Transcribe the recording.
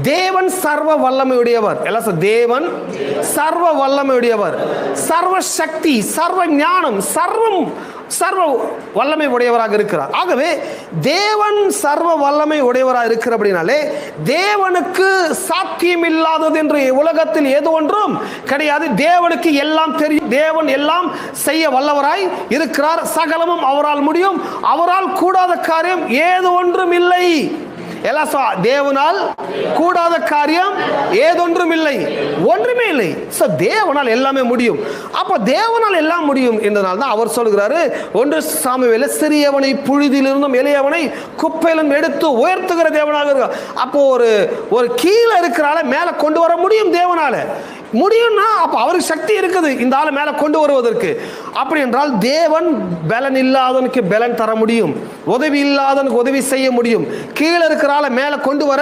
தேவன் சர்வ வல்லமையுடையவர். எல்லாம் தேவன் சர்வ வல்லமையுடையவர், சர்வ சக்தி, சர்வ ஞானம், சர்வ வல்லமை உடையவராக இருக்கிறார். ஆகவே தேவன் சர்வ வல்லமை உடையவராக இருக்கிற அப்படின்னாலே தேவனுக்கு சாத்தியம் இல்லாதது என்று உலகத்தில் எது ஒன்றும் கிடையாது. தேவனுக்கு எல்லாம் தெரியும். தேவன் எல்லாம் செய்ய வல்லவராய் இருக்கிறார். சகலமும் அவரால் முடியும். அவரால் கூடாத காரியம் ஏது ஒன்றும் இல்லை. எல்லாம் தேவனால் கூடாத காரியம் ஏதொன்றும் இல்லை, ஒன்றுமே இல்லை. தேவனால் எல்லாமே முடியும். அப்போ தேவனால் எல்லாம் முடியும் என்றனால தான் அவர் சொல்கிறாரு, 1 சாமுவேல், சிறியவனை புழுதியிலிருந்தும் எளியவனை குப்பையிலும் எடுத்து உயர்த்துகிற தேவனாக இருக்க. அப்போ ஒரு கீழே இருக்கிறால மேலே கொண்டு வர முடியும். தேவனால முடியும்னா அப்போ அவருக்கு சக்தி இருக்குது இந்த ஆளை மேலே கொண்டு வருவதற்கு. அப்படி என்றால் தேவன் பலன் இல்லாதவனுக்கு பலன் தர முடியும், உதவி இல்லாதவனுக்கு உதவி செய்ய முடியும், கீழே இருக்கிற ஆளை மேலே கொண்டு வர